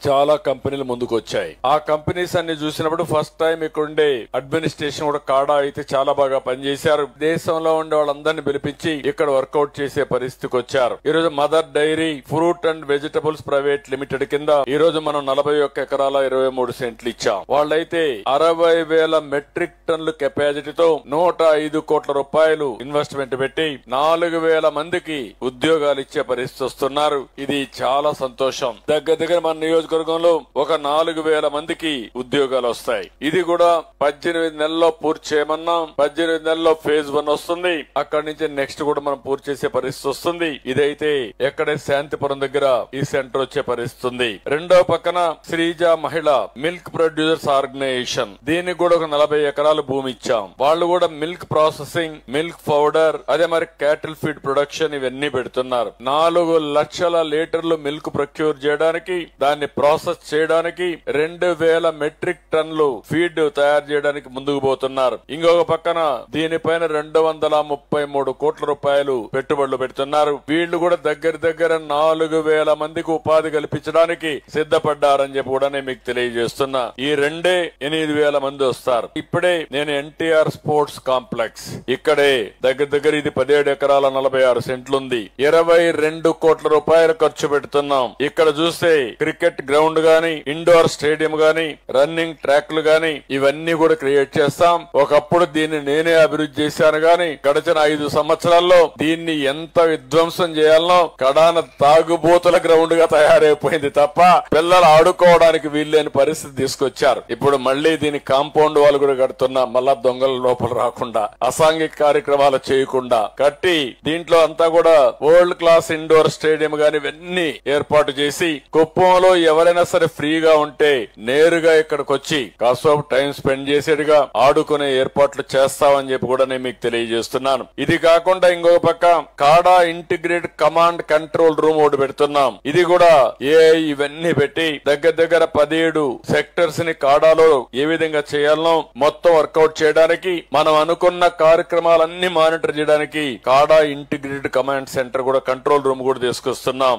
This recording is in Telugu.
చాలా కంపెనీలు ముందుకు వచ్చాయి. ఆ కంపెనీస్ అన్ని చూసినప్పుడు ఫస్ట్ టైం ఇక్కడ ఉండే అడ్మినిస్ట్రేషన్ కూడా కాడా అయితే చాలా బాగా పనిచేశారు. దేశంలో ఉండే వాళ్ళందరినీ పిలిపించి ఇక్కడ వర్కౌట్ చేసే పరిస్థితికి వచ్చారు. ఈ రోజు Mother Dairy fruit and vegetables private limited కింద ఈ రోజు మనం 41 ఎకరాల 23 సెంట్లు ఇచ్చాం. వాళ్ళైతే 60,000 మెట్రిక్ టన్నుల కెపాసిటీతో 105 కోట్ల రూపాయలు ఇన్వెస్ట్మెంట్ పెట్టి 4,000 మందికి ఉద్యోగాలు ఇచ్చే పరిస్థితి వస్తున్నారు. ఇది చాలా సంతోషం. దగ్గర మన నియోజకవర్గంలో ఒక 4,000 మందికి ఉద్యోగాలు వస్తాయి. ఇది కూడా 18 నెలల్లో పూర్తి చేయమన్నాం. 18 నెలల్లో ఫేజ్ 1 వస్తుంది. అక్కడి నుంచి నెక్స్ట్ కూడా మనం పూర్తి చేసే పరిస్థితి వస్తుంది. ఇదైతే ఎక్కడే శాంతిపురం దగ్గర ఈ సెంటర్ వచ్చే పరిస్థితి ఉంది. రెండో పక్కన శ్రీజ మహిళ మిల్క్ ప్రొడ్యూసర్స్ ఆర్గనైజేషన్, దీనికి కూడా ఒక 40 ఎకరాలు భూమి ఇచ్చాం. వాళ్ళు కూడా మిల్క్ ప్రాసెసింగ్, మిల్క్ పౌడర్, అదే మరి క్యాటిల్ ఫీడ్ ప్రొడక్షన్ ఇవన్నీ పెడుతున్నారు. 4 లక్షల లీటర్లు మిల్క్ ప్రొక్యూర్ చేయడానికి, దాన్ని ప్రాసెస్ చేయడానికి 2,000 మెట్రిక్ టన్నులు ఫీడ్ తయారు చేయడానికి ముందుకు పోతున్నారు. ఇంకొక పక్కన దీనిపైన 233 కోట్ల రూపాయలు పెట్టుబడులు పెడుతున్నారు. వీళ్లు కూడా దగ్గర 4,000 మందికి ఉపాధి కల్పించడానికి సిద్ధపడ్డారని చెప్పి కూడా నేను మీకు తెలియజేస్తున్నా. ఈ 8,000 మంది వస్తారు. ఇప్పుడే నేను ఎన్టీఆర్ స్పోర్ట్స్ కాంప్లెక్స్ ఇక్కడే దగ్గర ఇది 17 ఎకరాల 46 సెంట్లు ఉంది. 22 కోట్ల రూపాయలు ఖర్చు పెడుతున్నాం. ఇక్కడ చూస్తే క్రికెట్ గ్రౌండ్ గాని, ఇండోర్ స్టేడియం గాని, రన్నింగ్ ట్రాక్లు గాని ఇవన్నీ కూడా క్రియేట్ చేస్తాం. ఒకప్పుడు దీన్ని నేనే అభివృద్ధి చేశాను గాని గడిచిన 5 సంవత్సరాల్లో దీన్ని ఎంత విధ్వంసం చేయాలనో కడాన తాగుబోతుల గ్రౌండ్ గా తయారైపోయింది తప్ప పిల్లలు ఆడుకోవడానికి వీల్లేని పరిస్థితి తీసుకొచ్చారు. ఇప్పుడు మళ్లీ దీని కాంపౌండ్ వాళ్ళు కూడా కడుతున్నా, మళ్ళా దొంగల లోపల రాకుండా, అసాంఘిక కార్యక్రమాలు చేయకుండా కట్టి దీంట్లో అంతా కూడా వరల్డ్ క్లాస్ ఇండోర్ స్టేడియం గాని ఇవన్నీ ఏర్పాటు చేసి కుప్పంలో ఎవరైనా సరే ఫ్రీగా ఉంటే నేరుగా ఇక్కడికి వచ్చి కాసేపు టైం స్పెండ్ చేసేట్టుగా ఆడుకునే ఏర్పాట్లు చేస్తామని చెప్పి కూడా నేను మీకు తెలియజేస్తున్నాను. ఇది కాకుండా ఇంకొక పక్క కాడా ఇంటిగ్రేటెడ్ కమాండ్ కంట్రోల్ రూమ్ ఒకటి పెడుతున్నాం. ఇది కూడా ఏఐ ఇవన్నీ పెట్టి దగ్గర 17 సెక్టర్స్ ని కాడాలో ఏ విధంగా చేయాలనో మొత్తం వర్కౌట్ చేయడానికి, మనం అనుకున్న కార్యక్రమాలన్నీ మానిటర్ చేయడానికి కాడా ఇంటిగ్రేటెడ్ కమాండ్ సెంటర్ కూడా కంట్రోల్ రూమ్ కూడా తీసుకొస్తున్నాం.